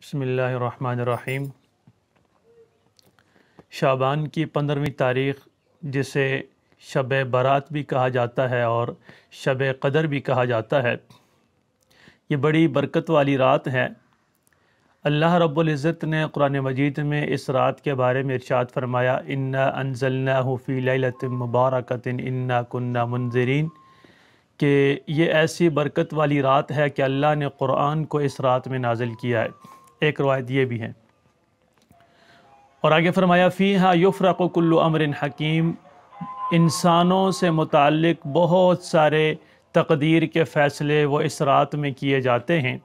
بسم اللہ الرحمن الرحیم۔ شعبان کی 15ویں تاریخ، جسے شب برات بھی کہا جاتا ہے اور شب قدر بھی کہا جاتا ہے، یہ بڑی برکت والی رات ہے۔ اللہ رب العزت نے قرآن مجید میں اس رات کے بارے میں ارشاد فرمایا، اِنَّا أَنزَلْنَاهُ فِي لَيْلَةٍ مُبَارَكَةٍ إِنَّا كُنَّا مُنذِرِينَ، کہ یہ ایسی برکت والی رات ہے کہ اللہ نے قرآن کو اس رات میں نازل کیا ہے۔ ایک روایت یہ بھی ہے، اور آگے فرمایا فیہا یفرق کل امر حکیم، انسانوں سے متعلق بہت سارے تقدیر کے فیصلے وہ اس رات میں کیے جاتے ہیں۔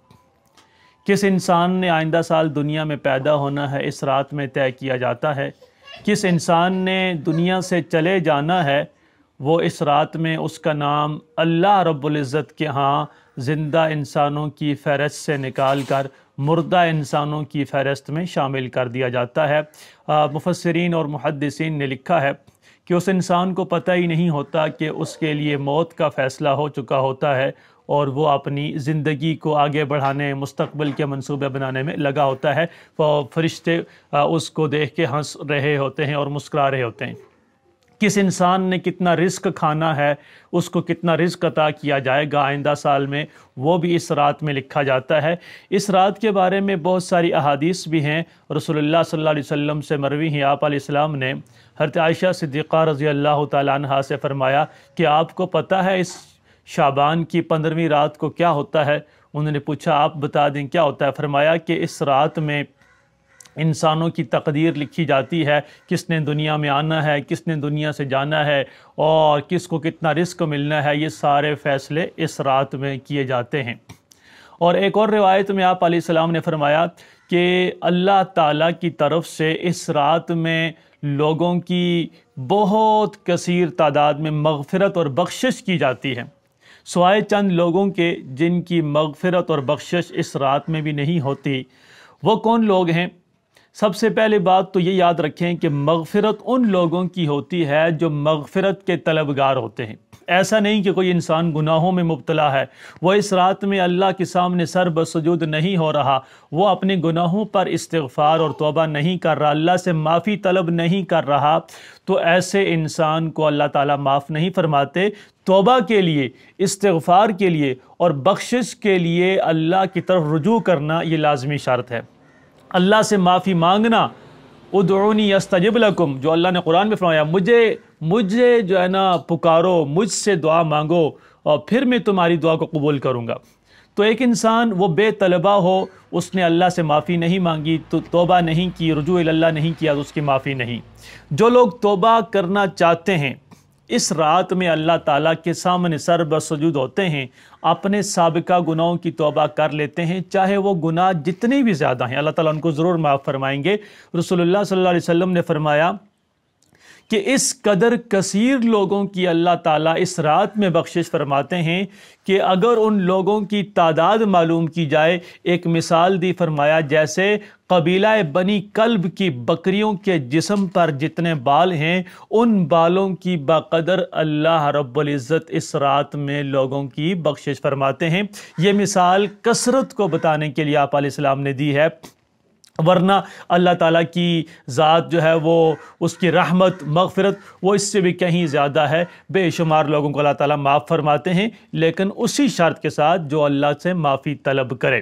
کس انسان نے آئندہ سال دنیا میں پیدا ہونا ہے اس رات میں طے کیا جاتا ہے۔ کس انسان نے دنیا سے چلے جانا ہے وہ اس رات میں اس کا نام اللہ رب العزت کے ہاں زندہ انسانوں کی فہرست سے نکال کر مردہ انسانوں کی فہرست میں شامل کر دیا جاتا ہے۔ مفسرین اور محدثین نے لکھا ہے کہ اس انسان کو پتہ ہی نہیں ہوتا کہ اس کے لیے موت کا فیصلہ ہو چکا ہوتا ہے، اور وہ اپنی زندگی کو آگے بڑھانے، مستقبل کے منصوبے بنانے میں لگا ہوتا ہے۔ فرشتے اس کو دیکھ کے ہنس رہے ہوتے ہیں اور مسکرا رہے ہوتے ہیں۔ کس انسان نے کتنا رزق کھانا ہے، اس کو کتنا رزق عطا کیا جائے گا آئندہ سال میں، وہ بھی اس رات میں لکھا جاتا ہے۔ اس رات کے بارے میں بہت ساری احادیث بھی ہیں۔ رسول اللہ صلی اللہ علیہ وسلم سے مروی ہیں، آپ علیہ السلام نے حضرت عائشہ صدیقہ رضی اللہ تعالیٰ عنہا سے فرمایا کہ آپ کو پتہ ہے اس شعبان کی 15ویں رات کو کیا ہوتا ہے؟ انہوں نے پوچھا آپ بتا دیں کیا ہوتا ہے؟ فرمایا کہ اس رات میں انسانوں کی تقدیر لکھی جاتی ہے، کس نے دنیا میں آنا ہے، کس نے دنیا سے جانا ہے، اور کس کو کتنا رزق ملنا ہے، یہ سارے فیصلے اس رات میں کیے جاتے ہیں۔ اور ایک اور روایت میں آپ علیہ السلام نے فرمایا کہ اللہ تعالیٰ کی طرف سے اس رات میں لوگوں کی بہت کثیر تعداد میں مغفرت اور بخشش کی جاتی ہے، سوائے چند لوگوں کے جن کی مغفرت اور بخشش اس رات میں بھی نہیں ہوتی۔ وہ کون لوگ ہیں؟ سب سے پہلے بات تو یہ یاد رکھیں کہ مغفرت ان لوگوں کی ہوتی ہے جو مغفرت کے طلبگار ہوتے ہیں۔ ایسا نہیں کہ کوئی انسان گناہوں میں مبتلا ہے، وہ اس رات میں اللہ کے سامنے سر بسجود نہیں ہو رہا، وہ اپنے گناہوں پر استغفار اور توبہ نہیں کر رہا، اللہ سے معافی طلب نہیں کر رہا، تو ایسے انسان کو اللہ تعالیٰ معاف نہیں فرماتے۔ توبہ کے لیے، استغفار کے لیے اور بخشش کے لیے اللہ کی طرف رجوع کرنا یہ لازمی شرط ہے۔ اللہ سے معافی مانگنا، ادعونی استجب لکم، جو اللہ نے قرآن میں فرمایا، مجھے جو ہے نا پکارو، مجھ سے دعا مانگو اور پھر میں تمہاری دعا کو قبول کروں گا۔ تو ایک انسان وہ بے طلبہ ہو، اس نے اللہ سے معافی نہیں مانگی، تو توبہ نہیں کی، رجوع اللہ نہیں کیا، تو اس کی معافی نہیں۔ جو لوگ توبہ کرنا چاہتے ہیں اس رات میں اللہ تعالیٰ کے سامنے سر بسجود ہوتے ہیں، اپنے سابقہ گناہوں کی توبہ کر لیتے ہیں، چاہے وہ گناہ جتنے بھی زیادہ ہیں اللہ تعالیٰ ان کو ضرور معاف فرمائیں گے۔ رسول اللہ صلی اللہ علیہ وسلم نے فرمایا کہ اس قدر کثیر لوگوں کی اللہ تعالیٰ اس رات میں بخشش فرماتے ہیں کہ اگر ان لوگوں کی تعداد معلوم کی جائے، ایک مثال دی، فرمایا جیسے قبیلہ بنی کلب کی بکریوں کے جسم پر جتنے بال ہیں، ان بالوں کی بقدر اللہ رب العزت اس رات میں لوگوں کی بخشش فرماتے ہیں۔ یہ مثال کثرت کو بتانے کے لیے آپ علیہ السلام نے دی ہے، ورنہ اللہ تعالیٰ کی ذات جو ہے وہ اس کی رحمت، مغفرت، وہ اس سے بھی کہیں زیادہ ہے۔ بے شمار لوگوں کو اللہ تعالیٰ معاف فرماتے ہیں، لیکن اسی شرط کے ساتھ جو اللہ سے معافی طلب کرے۔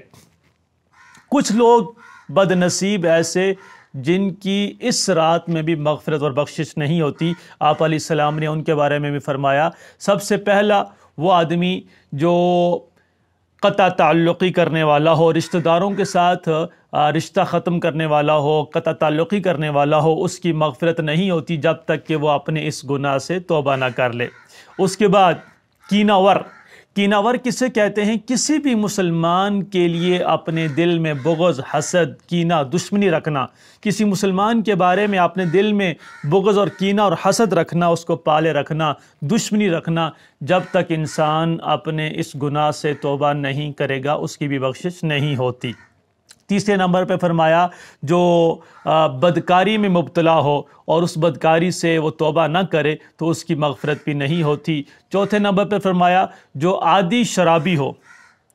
کچھ لوگ بد نصیب ایسے جن کی اس رات میں بھی مغفرت اور بخشش نہیں ہوتی، آپ علیہ السلام نے ان کے بارے میں بھی فرمایا، سب سے پہلا وہ آدمی جو قطع تعلقی کرنے والا ہو، رشتہ داروں کے ساتھ رشتہ ختم کرنے والا ہو، قطع تعلقی کرنے والا ہو، اس کی مغفرت نہیں ہوتی جب تک کہ وہ اپنے اس گناہ سے توبہ نہ کر لے۔ اس کے بعد کینہ ور کسے کہتے ہیں؟ کسی بھی مسلمان کے لیے اپنے دل میں بغض، حسد، کینہ، دشمنی رکھنا، کسی مسلمان کے بارے میں اپنے دل میں بغض اور کینہ اور حسد رکھنا، اس کو پالے رکھنا، دشمنی رکھنا، جب تک انسان اپنے اس گناہ سے توبہ نہیں کرے گا اس کی بھی بخشش نہیں ہوتی۔ تیسرے نمبر پہ فرمایا جو بدکاری میں مبتلا ہو اور اس بدکاری سے وہ توبہ نہ کرے تو اس کی مغفرت بھی نہیں ہوتی۔ چوتھے نمبر پہ فرمایا جو عادی شرابی ہو،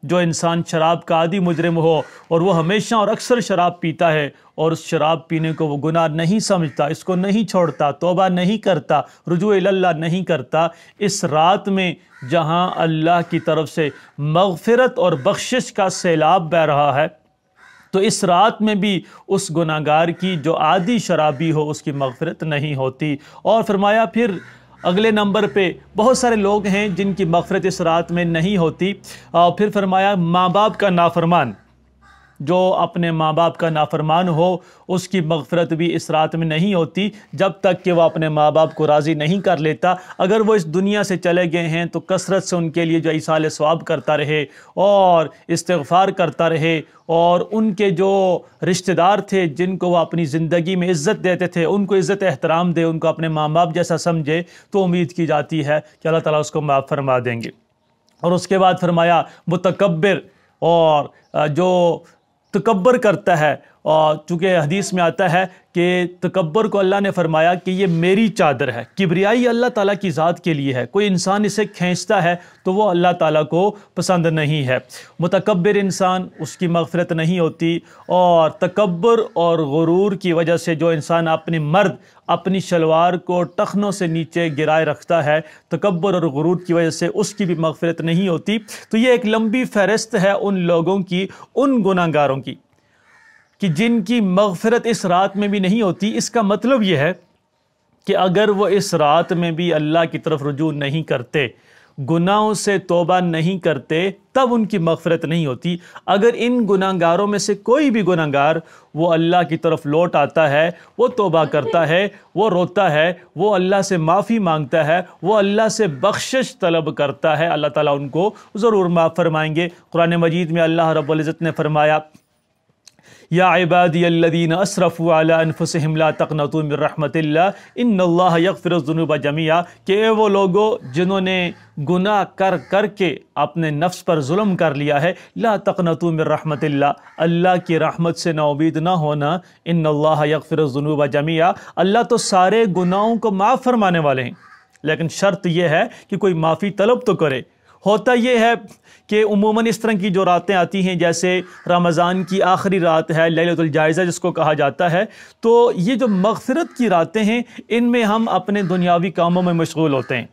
جو انسان شراب کا عادی مجرم ہو اور وہ ہمیشہ اور اکثر شراب پیتا ہے اور اس شراب پینے کو وہ گناہ نہیں سمجھتا، اس کو نہیں چھوڑتا، توبہ نہیں کرتا، رجوع اللہ نہیں کرتا، اس رات میں جہاں اللہ کی طرف سے مغفرت اور بخشش کا سیلاب بہہ رہا ہے، تو اس رات میں بھی اس گناہگار کی جو عادی شرابی ہو اس کی مغفرت نہیں ہوتی۔ اور فرمایا پھر اگلے نمبر پہ بہت سارے لوگ ہیں جن کی مغفرت اس رات میں نہیں ہوتی، اور پھر فرمایا ماں باپ کا نافرمان، جو اپنے ماں باپ کا نافرمان ہو اس کی مغفرت بھی اس رات میں نہیں ہوتی جب تک کہ وہ اپنے ماں باپ کو راضی نہیں کر لیتا۔ اگر وہ اس دنیا سے چلے گئے ہیں تو کثرت سے ان کے لیے جو ایصال ثواب کرتا رہے اور استغفار کرتا رہے، اور ان کے جو رشتہ دار تھے جن کو وہ اپنی زندگی میں عزت دیتے تھے ان کو عزت احترام دے، ان کو اپنے ماں باپ جیسا سمجھے، تو امید کی جاتی ہے کہ اللہ تعالیٰ اس کو معاف فرما دیں گے۔ اور اس کے بعد فرمایا متکبر، اور جو تکبر کرتا ہے، اور چونکہ حدیث میں آتا ہے کہ تکبر کو اللہ نے فرمایا کہ یہ میری چادر ہے، کبریائی اللہ تعالیٰ کی ذات کے لیے ہے، کوئی انسان اسے کھینچتا ہے تو وہ اللہ تعالیٰ کو پسند نہیں ہے۔ متکبر انسان، اس کی مغفرت نہیں ہوتی، اور تکبر اور غرور کی وجہ سے جو انسان اپنی شلوار کو ٹخنوں سے نیچے گرائے رکھتا ہے، تکبر اور غرور کی وجہ سے اس کی بھی مغفرت نہیں ہوتی۔ تو یہ ایک لمبی فہرست ہے ان لوگوں کی، ان گناہگاروں کی کہ جن کی مغفرت اس رات میں بھی نہیں ہوتی۔ اس کا مطلب یہ ہے کہ اگر وہ اس رات میں بھی اللہ کی طرف رجوع نہیں کرتے، گناہوں سے توبہ نہیں کرتے، تب ان کی مغفرت نہیں ہوتی۔ اگر ان گناہگاروں میں سے کوئی بھی گناہگار وہ اللہ کی طرف لوٹ آتا ہے، وہ توبہ کرتا ہے، وہ روتا ہے، وہ اللہ سے معافی مانگتا ہے، وہ اللہ سے بخشش طلب کرتا ہے، اللہ تعالیٰ ان کو ضرور معاف فرمائیں گے۔ قرآن مجید میں اللہ رب العزت نے فرمایا یا عبادی الذین اسرفوا علی انفسہم لا تقنطوا من رحمت اللہ ان اللہ یغفر الذنوب جميعا، کہ اے وہ لوگوں جنہوں نے گناہ کر کر کے اپنے نفس پر ظلم کر لیا ہے، لا تقنطوا من رحمت اللہ، اللہ کی رحمت سے نا امید نہ ہونا، ان اللہ یغفر الذنوب جميعا، اللہ تو سارے گناہوں کو معاف فرمانے والے ہیں، لیکن شرط یہ ہے کہ کوئی معافی طلب تو کرے۔ ہوتا یہ ہے کہ عموماً اس طرح کی جو راتیں آتی ہیں، جیسے رمضان کی آخری رات ہے، لیلۃ الجائزہ جس کو کہا جاتا ہے، تو یہ جو مغفرت کی راتیں ہیں ان میں ہم اپنے دنیاوی کاموں میں مشغول ہوتے ہیں،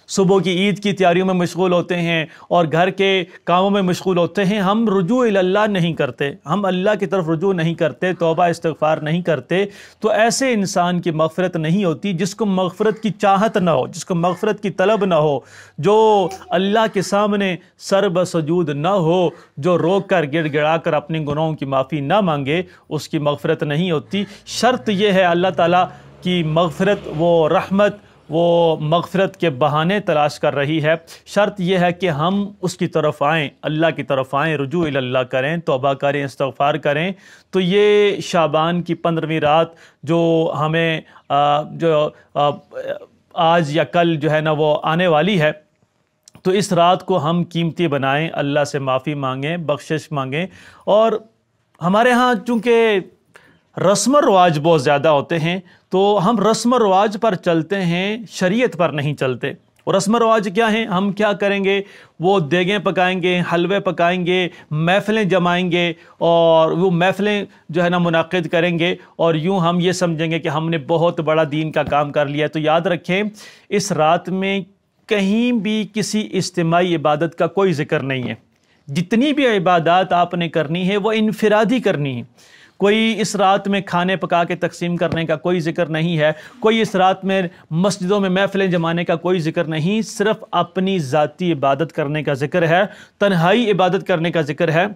صبح کی عید کی تیاریوں میں مشغول ہوتے ہیں اور گھر کے کاموں میں مشغول ہوتے ہیں، ہم رجوع اللہ نہیں کرتے، ہم اللہ کی طرف رجوع نہیں کرتے، توبہ استغفار نہیں کرتے، تو ایسے انسان کی مغفرت نہیں ہوتی جس کو مغفرت کی چاہت نہ ہو، جس کو مغفرت کی طلب نہ ہو، جو اللہ کے سامنے سر بسجود نہ ہو، جو رو کر گڑ گڑا کر اپنے گناہوں کی معافی نہ مانگے، اس کی مغفرت نہیں ہوتی۔ شرط یہ ہے اللہ تعالیٰ کی مغفرت، وہ رحمت، وہ مغفرت کے بہانے تلاش کر رہی ہے، شرط یہ ہے کہ ہم اس کی طرف آئیں، اللہ کی طرف آئیں، رجوع اللہ کریں، توبہ کریں، استغفار کریں۔ تو یہ شعبان کی 15ویں رات جو ہمیں جو آج یا کل جو ہے نا وہ آنے والی ہے، تو اس رات کو ہم قیمتی بنائیں، اللہ سے معافی مانگیں، بخشش مانگیں۔ اور ہمارے ہاں چونکہ رسم و رواج بہت زیادہ ہوتے ہیں تو ہم رسم و رواج پر چلتے ہیں، شریعت پر نہیں چلتے۔ اور رسم و رواج کیا ہیں؟ ہم کیا کریں گے؟ وہ دیگیں پکائیں گے، حلوے پکائیں گے، محفلیں جمائیں گے، اور وہ محفلیں جو ہے نا منعقد کریں گے، اور یوں ہم یہ سمجھیں گے کہ ہم نے بہت بڑا دین کا کام کر لیا۔ تو یاد رکھیں اس رات میں کہیں بھی کسی اجتماعی عبادت کا کوئی ذکر نہیں ہے۔ جتنی بھی عبادات آپ نے کرنی ہے وہ انفرادی کرنی ہے۔ کوئی اس رات میں کھانے پکا کے تقسیم کرنے کا کوئی ذکر نہیں ہے، کوئی اس رات میں مسجدوں میں محفلیں جمانے کا کوئی ذکر نہیں، صرف اپنی ذاتی عبادت کرنے کا ذکر ہے، تنہائی عبادت کرنے کا ذکر ہے۔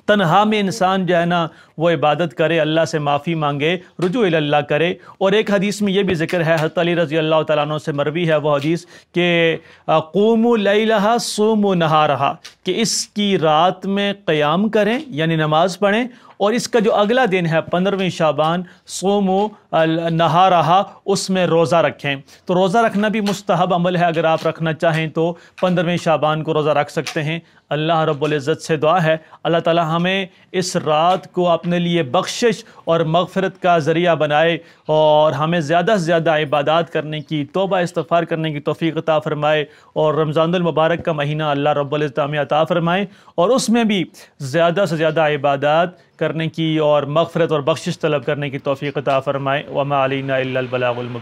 تنہا میں انسان جو ہے نا وہ عبادت کرے، اللہ سے معافی مانگے، رجوع اللہ کرے۔ اور ایک حدیث میں یہ بھی ذکر ہے، حضرت علی رضی اللہ تعالیٰ عنہ سے مروی ہے وہ حدیث کہ قوموا لیلہا صوموا نہارہا، کہ اس کی رات میں قیام کریں یعنی نماز پڑھیں، اور اس کا جو اگلا دن ہے 15ویں شعبان، صوموا نہارہا، اس میں روزہ رکھیں۔ تو روزہ رکھنا بھی مستحب عمل ہے، اگر آپ رکھنا چاہیں تو 15ویں شعبان کو روزہ رکھ سکتے ہیں۔ اللہ رب العزت سے دعا ہے اللہ تعالی ہمیں اس رات کو اپنے لیے بخشش اور مغفرت کا ذریعہ بنائے، اور ہمیں زیادہ سے زیادہ عبادات کرنے کی، توبہ استغفار کرنے کی توفیق عطا فرمائے، اور رمضان المبارک کا مہینہ اللہ رب العزت ہمیں عطا فرمائے، اور اس میں بھی زیادہ سے زیادہ عبادات کرنے کی اور مغفرت اور بخشش طلب کرنے کی توفیق عطا فرمائے۔ وما علینا الا البلاغ المبین۔